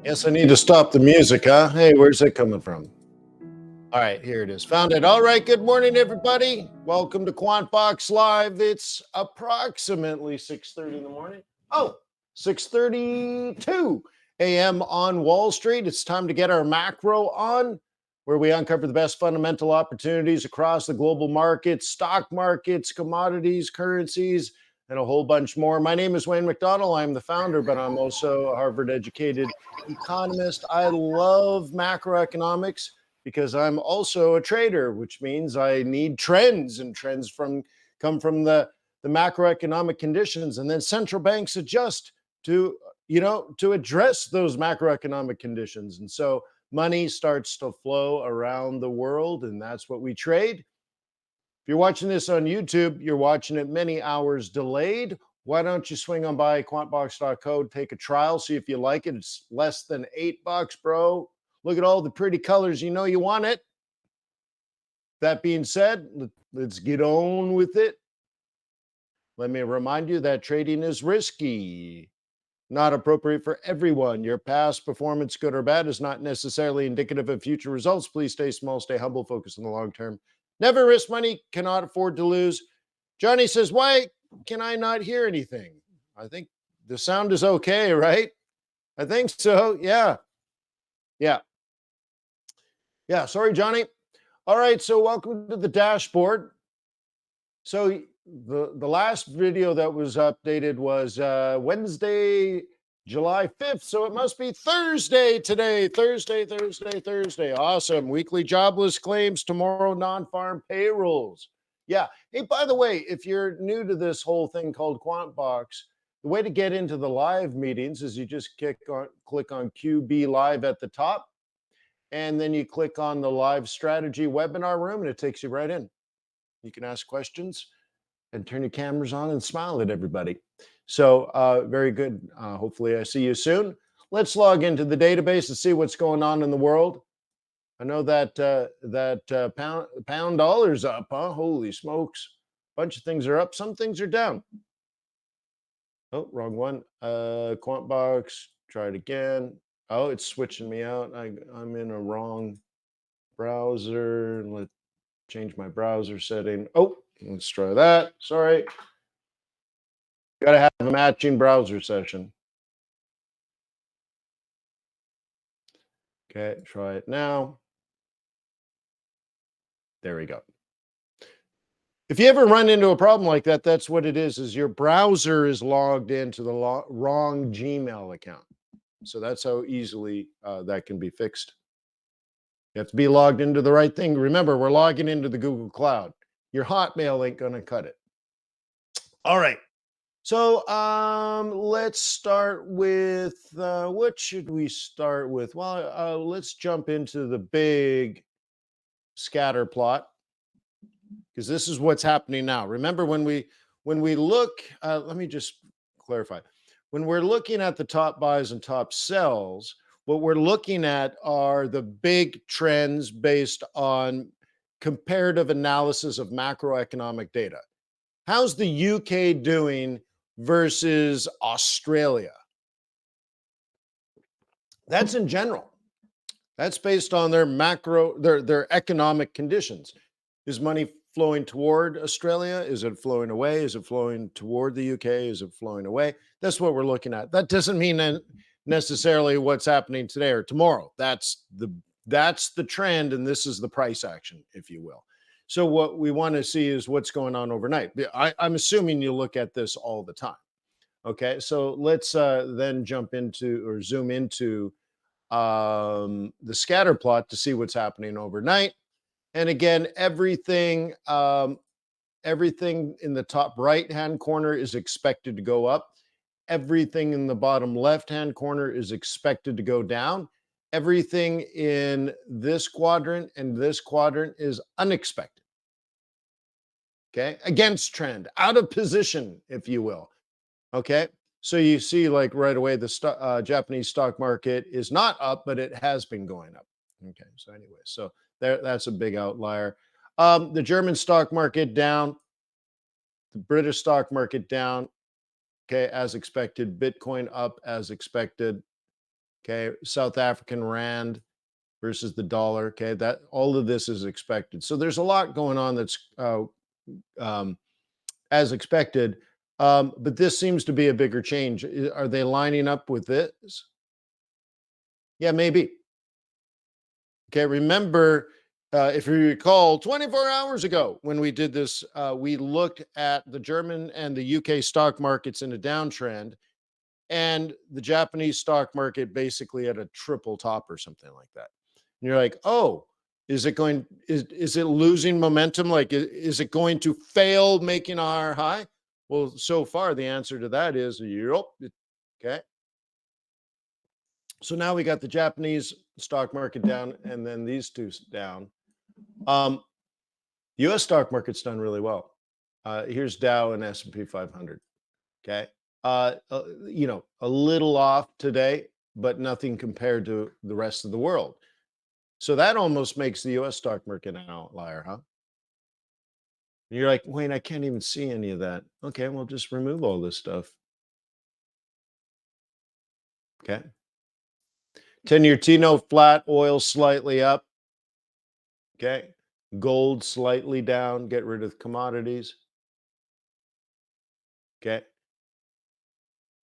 Yes, I need to stop the music, huh? Hey, where's it coming from? All right, here it is. Found it. All right, good morning, everybody. Welcome to QuantBox Live. It's approximately 6:30 in the morning. Oh, 6:32 a.m. on Wall Street. It's time to get our macro on, where we uncover the best fundamental opportunities across the global markets, stock markets, commodities, currencies, and a whole bunch more. My name is Wayne McDonald. I'm the founder, but I'm also a Harvard-educated economist. I love macroeconomics because I'm also a trader, which means I need trends, and trends come from the macroeconomic conditions, and then central banks adjust to to address those macroeconomic conditions, and so money starts to flow around the world, and that's what we trade. If you're watching this on YouTube, you're watching it many hours delayed. Why don't you swing on by quantbox.co, take a trial, see if you like it. It's less than $8, bro. Look at all the pretty colors. You know you want it. That being said, let's get on with it. Let me remind you that trading is risky, not appropriate for everyone. Your past performance, good or bad, is not necessarily indicative of future results. Please stay small, stay humble, focus on the long term. Never risk money, cannot afford to lose. Johnny says, why can I not hear anything? I think the sound is okay, right? I think so. Yeah. Yeah. Yeah. Sorry, Johnny. All right. So, welcome to the dashboard. So, the last video that was updated was Wednesday, July 5th. So, it must be Thursday today. Thursday. Awesome. Weekly jobless claims tomorrow, non farm payrolls. Yeah. Hey, by the way, if you're new to this whole thing called QuantBox, the way to get into the live meetings is you just click on QB Live at the top, and then you click on the live strategy webinar room, and it takes you right in. You can ask questions and turn your cameras on and smile at everybody. So very good. Hopefully I see you soon. Let's log into the database and see what's going on in the world. I know that pound dollar's up, huh? Holy smokes. A bunch of things are up. Some things are down. Oh, wrong one. QuantBox, try it again. Oh, it's switching me out. I'm in a wrong browser. Let's change my browser setting. Oh, let's try that. Sorry. Got to have a matching browser session. Okay, try it now. There we go. If you ever run into a problem like that, that's what it is your browser is logged into the wrong Gmail account. So that's how easily that can be fixed. You have to be logged into the right thing. Remember, we're logging into the Google Cloud. Your Hotmail ain't going to cut it. All right. So let's start with what should we start with? Well, let's jump into the big scatter plot, because this is what's happening now. Remember, when we look, let me just clarify. When we're looking at the top buys and top sells, what we're looking at are the big trends based on comparative analysis of macroeconomic data. How's the UK doing versus Australia? That's in general. That's based on their their economic conditions. Is money flowing toward Australia? Is it flowing away? Is it flowing toward the UK? Is it flowing away? That's what we're looking at. That doesn't mean necessarily what's happening today or tomorrow. That's the trend, and this is the price action, if you will. So what we want to see is what's going on overnight. I'm assuming you look at this all the time. Okay, so let's then jump into or zoom into the scatter plot to see what's happening overnight. And again, everything in the top right hand corner is expected to go up. Everything in the bottom left hand corner is expected to go down. Everything in this quadrant and this quadrant is unexpected. Okay, against trend, out of position, if you will. Okay, so you see, like right away, the Japanese stock market is not up, but it has been going up. Okay, so anyway, so that's a big outlier. The German stock market down, the British stock market down. Okay, as expected. Bitcoin up as expected. Okay, South African rand versus the dollar. Okay, that all of this is expected. So there's a lot going on that's um, as expected. But this seems to be a bigger change. Are they lining up with this? Yeah, maybe. Okay, remember, if you recall, 24 hours ago when we did this, we looked at the German and the UK stock markets in a downtrend, and the Japanese stock market basically at a triple top or something like that. And you're like, oh, is it losing momentum? Like, is it going to fail making our high? Well, so far the answer to that is yep. Okay. So now we got the Japanese stock market down, and then these two down. Um, U.S. stock market's done really well. Here's Dow and S&P 500. Okay, a little off today, but nothing compared to the rest of the world. So that almost makes the U.S. stock market an outlier, huh? And you're like, wait, I can't even see any of that. Okay, well, just remove all this stuff. Okay, 10-year T-note flat, oil slightly up. Okay, gold slightly down. Get rid of commodities. Okay.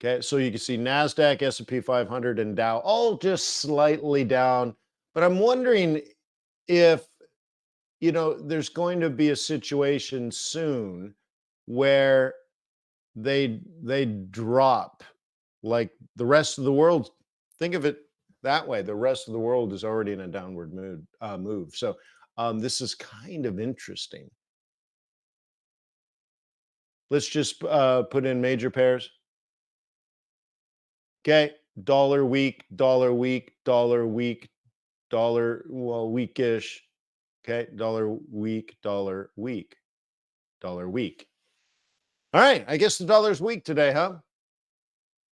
Okay, so you can see Nasdaq, S&P 500, and Dow all just slightly down. But I'm wondering if there's going to be a situation soon where they drop like the rest of the world. Think of it that way. The rest of the world is already in a downward move. So this is kind of interesting. Let's just put in major pairs. Okay, dollar weak, dollar weak, dollar weak, dollar, well, weakish. Okay, dollar weak, dollar weak, dollar weak. All right, I guess the dollar's weak today, huh? A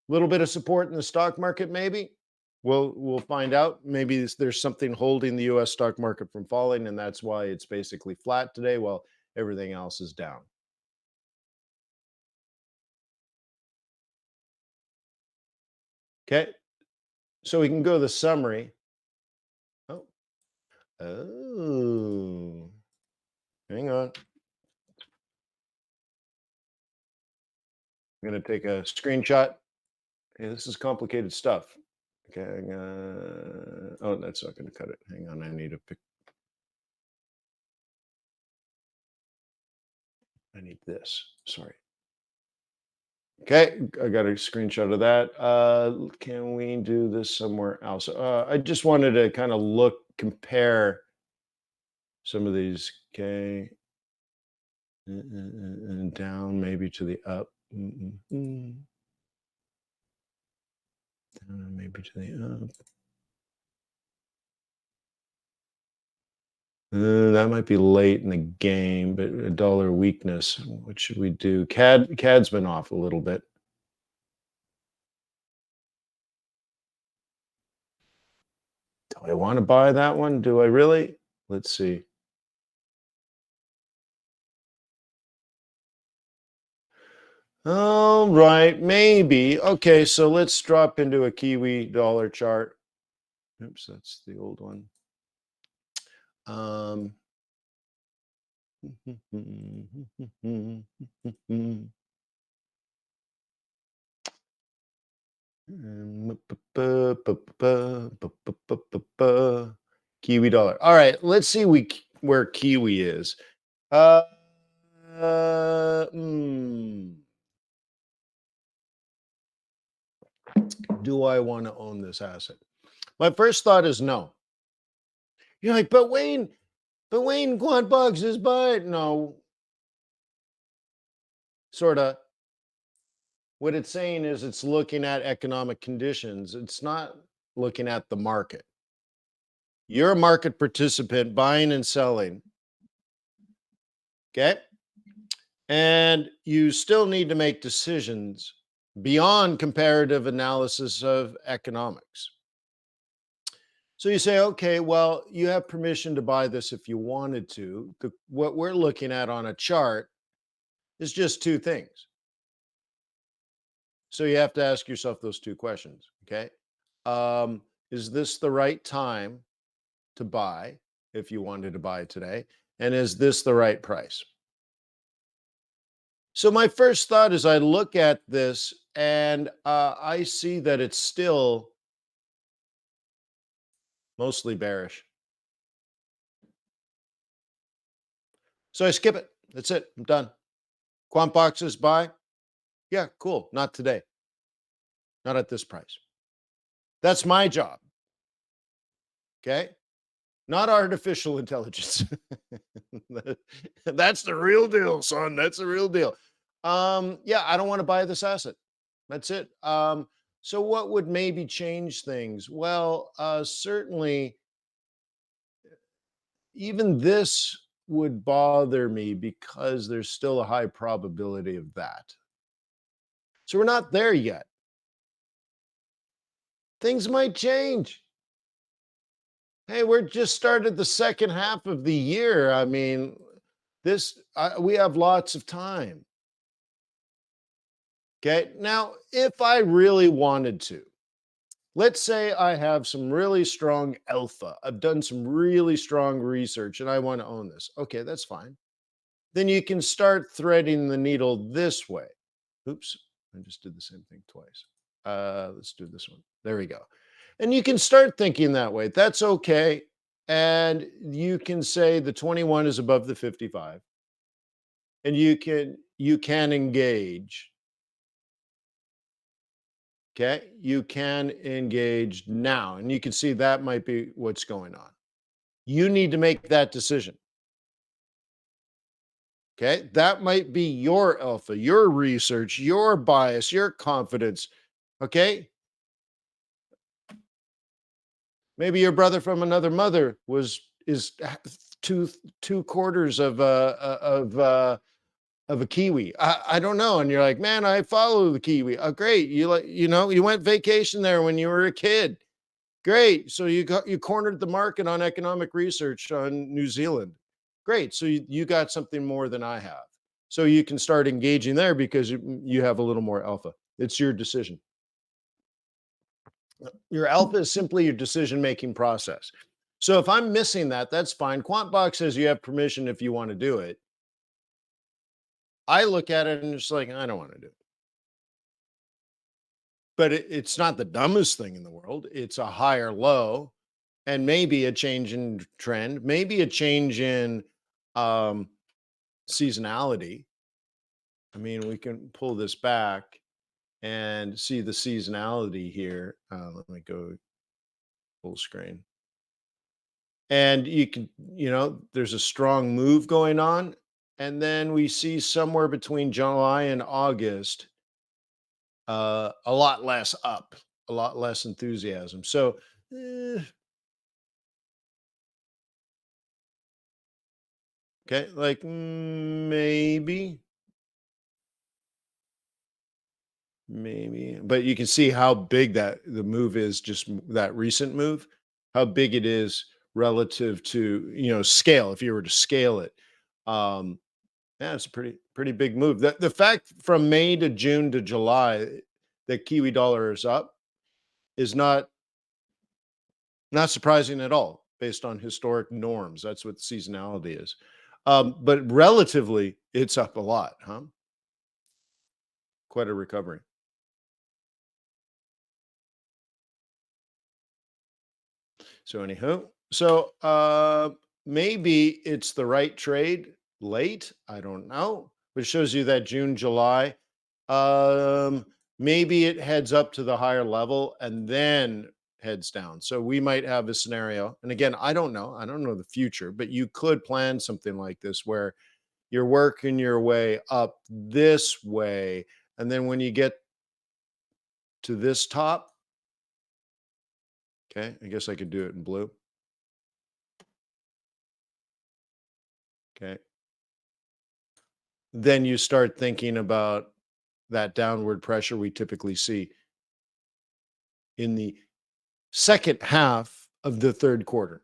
little bit of support in the stock market, maybe. We'll find out. Maybe there's something holding the U.S. stock market from falling, and that's why it's basically flat today, while everything else is down. Okay, so we can go to the summary. Oh, oh, hang on. I'm gonna take a screenshot. Hey, this is complicated stuff. Okay. Oh, that's not going to cut it. Hang on. I need to pick. I need this. Sorry. Okay. I got a screenshot of that. Can we do this somewhere else? I just wanted to kind of compare some of these. Okay. And down maybe to the up. Down maybe to the up. That might be late in the game, but a dollar weakness. What should we do? CAD's been off a little bit. Do I want to buy that one? Do I really? Let's see. All right, maybe. Okay, so let's drop into a Kiwi dollar chart. Oops, that's the old one. Um, Kiwi dollar. All right, let's see where Kiwi is. Uh, do I want to own this asset? My first thought is no. You're like, but Wayne, QuantBox is buying. No, sort of. What it's saying is it's looking at economic conditions. It's not looking at the market. You're a market participant buying and selling. Okay. And you still need to make decisions beyond comparative analysis of economics. So you say, okay, well, you have permission to buy this if you wanted to. What we're looking at on a chart is just two things. So you have to ask yourself those two questions. Okay. Um, is this the right time to buy if you wanted to buy today? And is this the right price? So my first thought is I look at this and I see that it's still mostly bearish. So I skip it. That's it. I'm done. Quant boxes buy. Yeah, cool. Not today. Not at this price. That's my job. Okay. Not artificial intelligence. That's the real deal, son. That's the real deal. Yeah, I don't want to buy this asset. That's it. So what would maybe change things? Well, certainly even this would bother me because there's still a high probability of that. So we're not there yet. Things might change. Hey, we're just started the second half of the year. I mean, we have lots of time. Okay. Now, if I really wanted to, let's say I have some really strong alpha. I've done some really strong research and I want to own this. Okay, that's fine. Then you can start threading the needle this way. Oops, I just did the same thing twice. Let's do this one. There we go. And you can start thinking that way. That's okay. And you can say the 21 is above the 55 and you can engage. Okay? You can engage now and you can see that might be what's going on. You need to make that decision. Okay? That might be your alpha, your research, your bias, your confidence. Okay? Maybe your brother from another mother is two two quarters of a kiwi. I don't know, and you're like, man, I follow the kiwi. Oh, great! You went vacation there when you were a kid. Great. So you cornered the market on economic research on New Zealand. Great. So you got something more than I have. So you can start engaging there because you have a little more alpha. It's your decision. Your alpha is simply your decision making process. So if I'm missing that, that's fine. QuantBox says you have permission if you want to do it. I look at it and it's like, I don't want to do it. But it's not the dumbest thing in the world. It's a higher low and maybe a change in trend, maybe a change in um, seasonality. I mean, we can pull this back and see the seasonality here. Let me go full screen. And there's a strong move going on. And then we see somewhere between July and August, a lot less up, a lot less enthusiasm. So, okay, like maybe, but you can see how big that the move is, just that recent move, how big it is relative to, scale. If you were to scale it, um, yeah, it's a pretty big move. The fact from May to June to July that Kiwi dollar is up is not surprising at all based on historic norms. That's what seasonality is. But relatively, it's up a lot, huh? Quite a recovery. So anywho, maybe it's the right trade late. I don't know, but it shows you that June, July. Um, Maybe it heads up to the higher level and then heads down. So we might have a scenario. And again, I don't know. I don't know the future, but you could plan something like this where you're working your way up this way. And then when you get to this top, okay, I guess I could do it in blue. Okay. Then you start thinking about that downward pressure we typically see in the second half of the third quarter.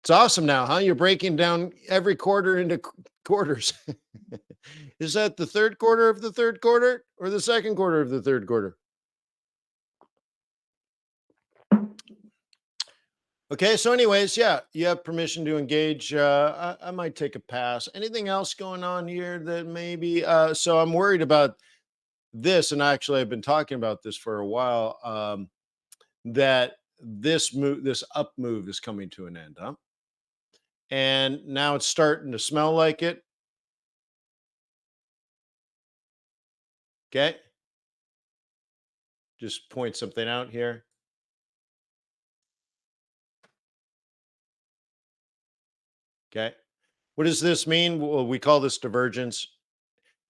It's awesome now, huh? You're breaking down every quarter into quarters. Is that the third quarter of the third quarter or the second quarter of the third quarter? Okay, so anyways, yeah, you have permission to engage. I might take a pass. Anything else going on here that maybe? So I'm worried about this, and actually, I've been talking about this for a while. That this up move is coming to an end, huh? And now it's starting to smell like it. Okay, just point something out here. Okay, what does this mean? Well, we call this divergence,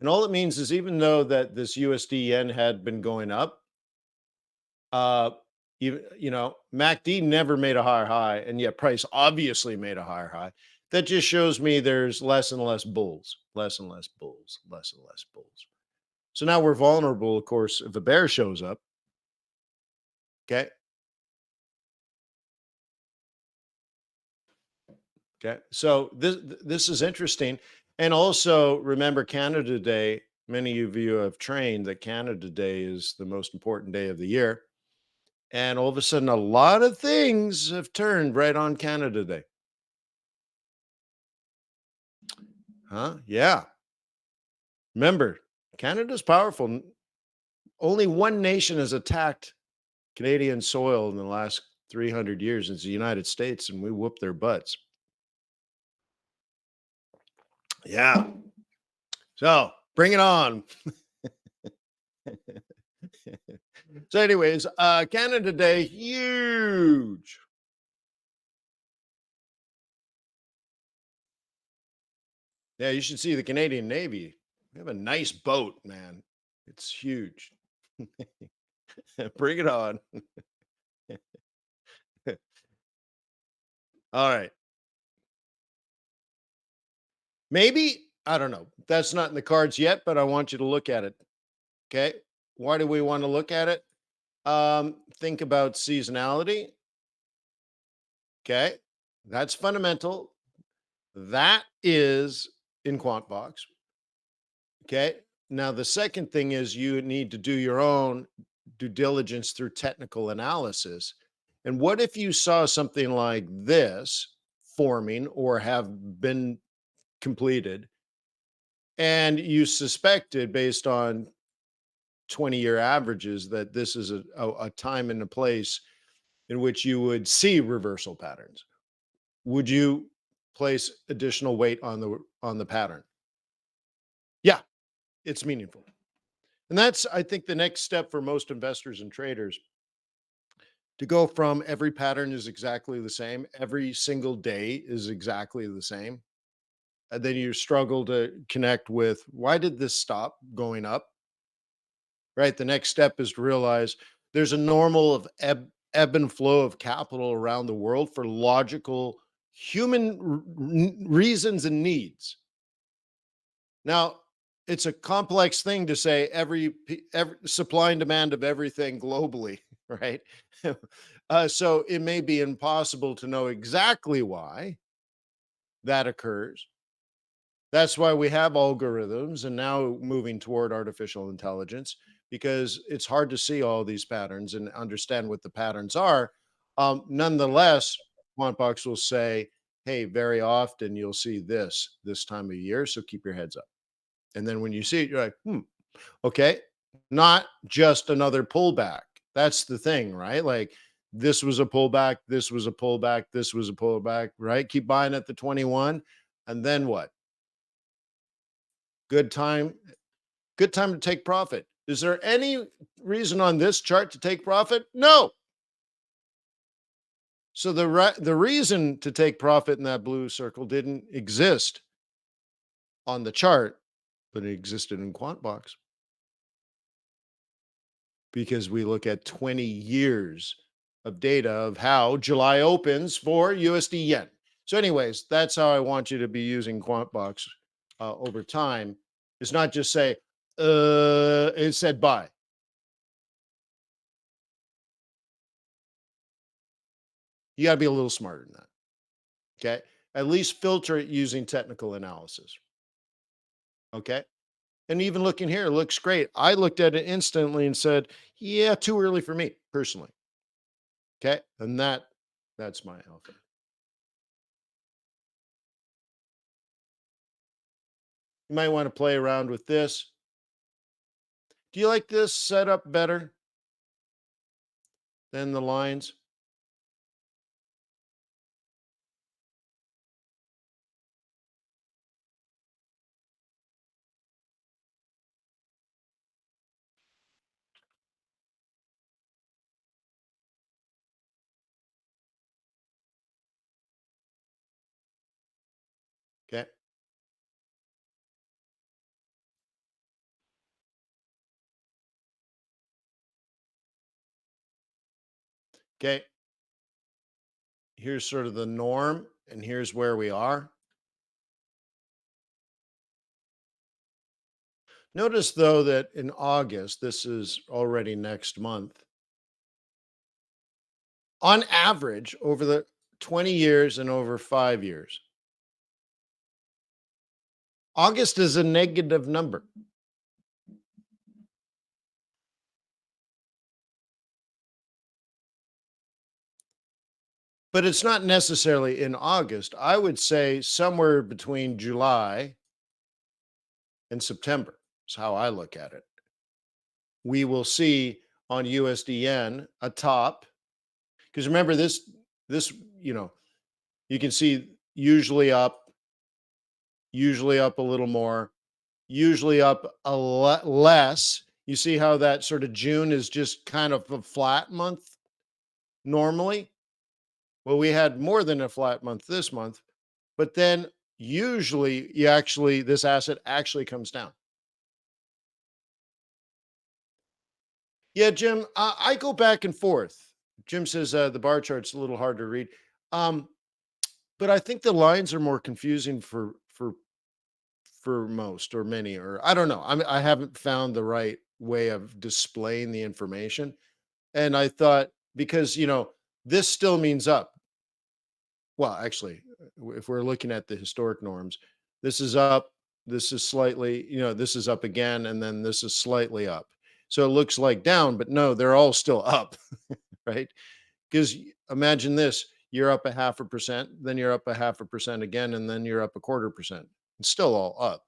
and all it means is even though that this USD yen had been going up, uh, MACD never made a higher high, and yet price obviously made a higher high. That just shows me there's less and less bulls, less and less bulls, less and less bulls. So now we're vulnerable, of course, if a bear shows up. Okay. Okay. So this is interesting. And also remember Canada Day. Many of you have trained that Canada Day is the most important day of the year. And all of a sudden, a lot of things have turned right on Canada Day. Huh? Yeah. Remember, Canada's powerful. Only one nation has attacked Canadian soil in the last 300 years. It's the United States, and we whoop their butts. Yeah. So bring it on. So, anyways, Canada Day, huge. Yeah, you should see the Canadian Navy. We have a nice boat, man. It's huge. Bring it on. All right. Maybe, I don't know. That's not in the cards yet, but I want you to look at it. Okay. Why do we want to look at it? Think about seasonality. Okay. That's fundamental. That is in QuantBox. Okay. Now, the second thing is you need to do your own due diligence through technical analysis. And what if you saw something like this forming or have been completed, and you suspected based on 20-year averages that this is a time and a place in which you would see reversal patterns? Would you place additional weight on the pattern? Yeah, it's meaningful. And that's, I think, the next step for most investors and traders to go from every pattern is exactly the same, every single day is exactly the same. And then you struggle to connect with why did this stop going up? Right. The next step is to realize there's a normal of ebb and flow of capital around the world for logical human reasons and needs. Now, it's a complex thing to say every supply and demand of everything globally, right? So it may be impossible to know exactly why that occurs. That's why we have algorithms and now moving toward artificial intelligence, because it's hard to see all these patterns and understand what the patterns are. Nonetheless, QuantBox will say, hey, very often you'll see this time of year. So keep your heads up. And then when you see it, you're like, okay, not just another pullback. That's the thing, right? Like this was a pullback, this was a pullback, this was a pullback, right? Keep buying at the 21. And then what? Good time, good time to take profit. Is there any reason on this chart to take profit? No. So the reason to take profit in that blue circle didn't exist on the chart, but it existed in QuantBox because we look at 20 years of data of how July opens for USD yen. So, anyways, that's how I want you to be using QuantBox over time. It's not just say, it said buy. You got to be a little smarter than that. Okay. At least filter it using technical analysis. Okay. And even looking here, it looks great. I looked at it instantly and said, yeah, too early for me personally. Okay. And that's my alpha. You might want to play around with this. Do you like this setup better than the lines? Okay. Okay. Here's sort of the norm, and here's where we are. Notice though that in August, this is already next month, on average over the 20 years and over 5 years, August is a negative number. But it's not necessarily in August. I would say somewhere between July and September is how I look at it. We will see on USDN a top, because remember this you know you can see usually up a little more, usually up a lot less. You see how that sort of June is just kind of a flat month normally. Well, we had more than a flat month this month, but then usually this asset actually comes down. Yeah, Jim, I go back and forth. Jim says the bar chart's a little hard to read. Um, but I think the lines are more confusing for most or many, or I don't know. I haven't found the right way of displaying the information. And I thought, because this still means up. Well, actually, if we're looking at the historic norms, this is up, this is slightly, this is up again, and then this is slightly up. So it looks like down, but no, they're all still up, right? Because imagine this, you're up a half a percent, then you're up a half a percent again, and then you're up a quarter percent. It's still all up,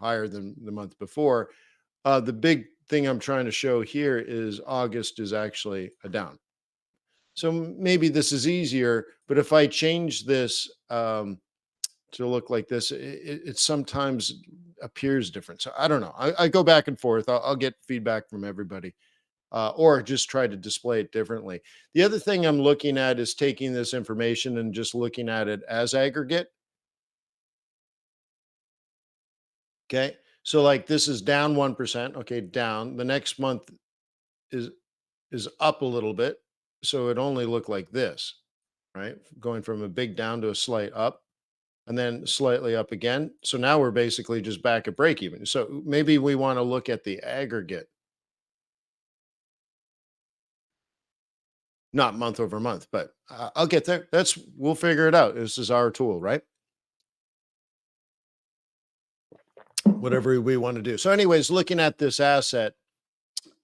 higher than the month before. The big thing I'm trying to show here is August is actually a down. So maybe this is easier, but if I change this to look like this, it sometimes appears different. So I don't know. I go back and forth. I'll get feedback from everybody, or just try to display it differently. The other thing I'm looking at is taking this information and just looking at it as aggregate. Okay. So like this is down 1%. Okay, down. The next month is is up a little bit. So it only looked like this, right? Going from a big down to a slight up and then slightly up again. So now we're basically just back at break even. So maybe we want to look at the aggregate, not month over month, but I'll get there. We'll figure it out. This is our tool, right? Whatever we want to do. So, anyways, looking at this asset,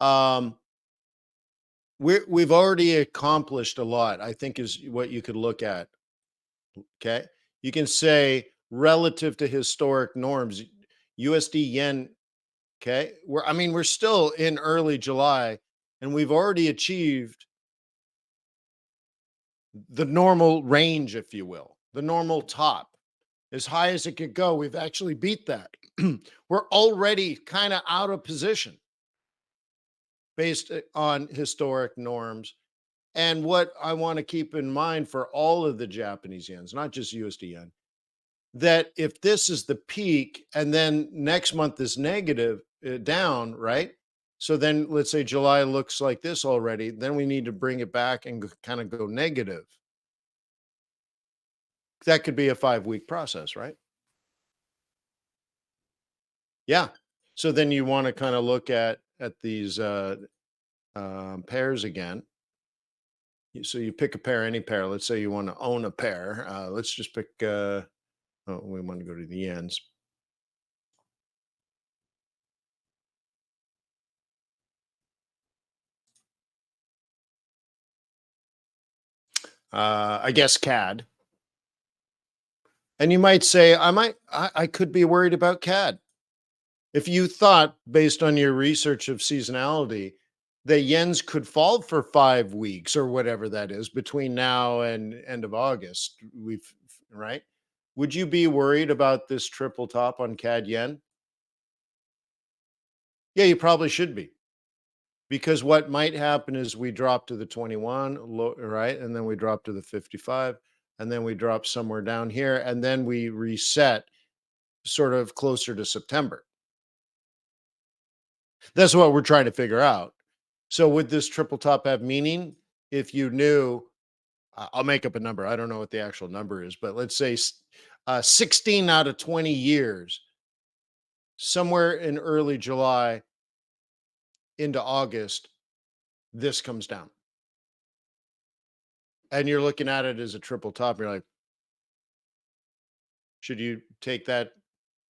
um, we've already accomplished a lot, I think, is what you could look at. Okay. You can say relative to historic norms, USD yen. Okay. We're still in early July and we've already achieved the normal range, if you will, the normal top, as high as it could go. We've actually beat that. We're already kind of out of position based on historic norms. And what I want to keep in mind for all of the Japanese yens, not just USD yen, that if this is the peak and then next month is negative, down, right? So then let's say July looks like this already, then we need to bring it back and kind of go negative. That could be a 5-week process, right? Yeah. So then you want to kind of look at these pairs again. So you pick a pair, any pair. Let's say you want to own a pair. Let's just pick. Oh, we want to go to the yens. I guess CAD. And you might say, I could be worried about CAD. If you thought, based on your research of seasonality, that yens could fall for 5 weeks or whatever that is between now and end of August, right? Would you be worried about this triple top on CAD yen? Yeah, you probably should be. Because what might happen is we drop to the 21, right? And then we drop to the 55, and then we drop somewhere down here, and then we reset sort of closer to September. That's what we're trying to figure out. So would this triple top have meaning if you knew, I'll make up a number. I don't know what the actual number is, but let's say 16 out of 20 years, somewhere in early July into August, this comes down. And you're looking at it as a triple top. You're like, should you take that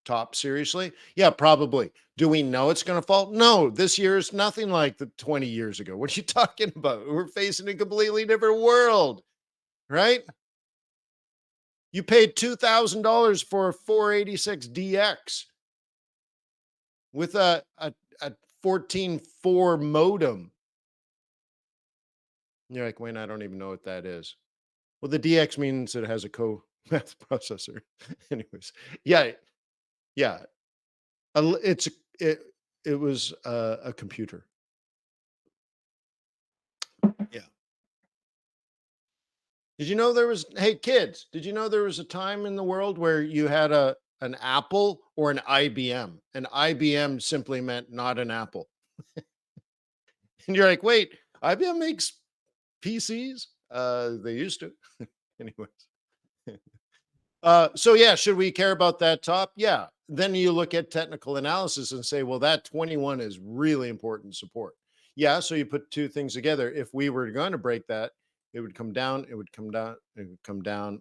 top seriously? Yeah, probably. Do we know it's going to fall? No, this year is nothing like the 20 years ago. What are you talking about? We're facing a completely different world, right? You paid $2,000 for a 486 DX with a 14.4 modem. You're like, Wayne, I don't even know what that is. Well, the DX means it has a co-math processor. Anyways, yeah, yeah. It's it. It was a computer. Yeah. Did you know there was? Hey, kids, did you know there was a time in the world where you had an Apple or an IBM? An IBM simply meant not an Apple, and you're like, wait, IBM makes PCs? They used to, anyways. So yeah, should we care about that top? Yeah. Then you look at technical analysis and say, well, that 21 is really important support. Yeah. So you put two things together. If we were going to break that, it would come down, it would come down, it would come down,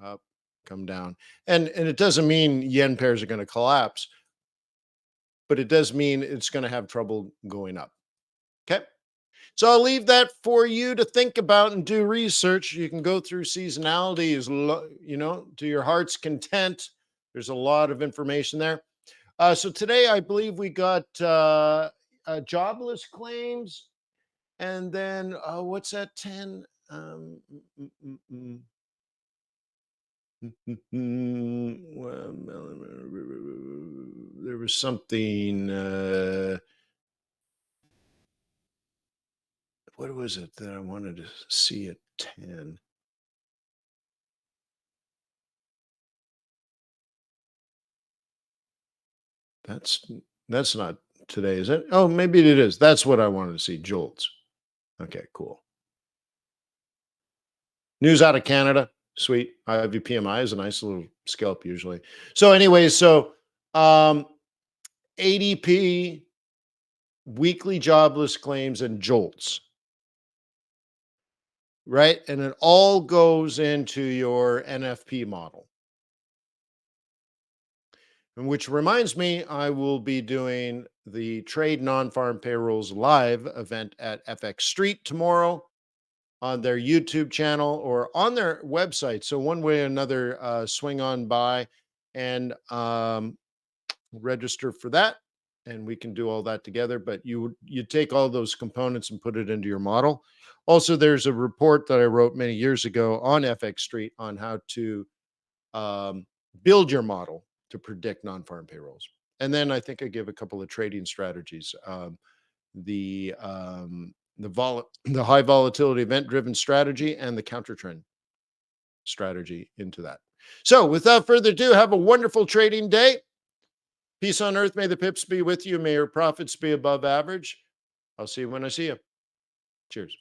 up, come down. And it doesn't mean yen pairs are going to collapse, but it does mean it's going to have trouble going up. Okay. So I'll leave that for you to think about and do research. You can go through seasonality to your heart's content. There's a lot of information there. So today, I believe we got jobless claims, and then what's that 10? Well, there was something. What was it that I wanted to see at 10? That's that's not today, is it? Oh, maybe it is. That's what I wanted to see. Jolts. Okay, cool. News out of Canada. Sweet. IVPMI is a nice little scalp usually. So, anyways, ADP, weekly jobless claims, and jolts, right? And it all goes into your NFP model. And which reminds me, I will be doing the Trade Non-Farm Payrolls live event at FX Street tomorrow on their YouTube channel or on their website. So one way or another, swing on by and register for that, and we can do all that together. But you take all those components and put it into your model. Also, there's a report that I wrote many years ago on FX Street on how to um, build your model to predict non-farm payrolls. And then I think I give a couple of trading strategies. The the high volatility event driven strategy and the counter trend strategy into that. So without further ado, have a wonderful trading day. Peace on earth. May the pips be with you. May your profits be above average. I'll see you when I see you. Cheers.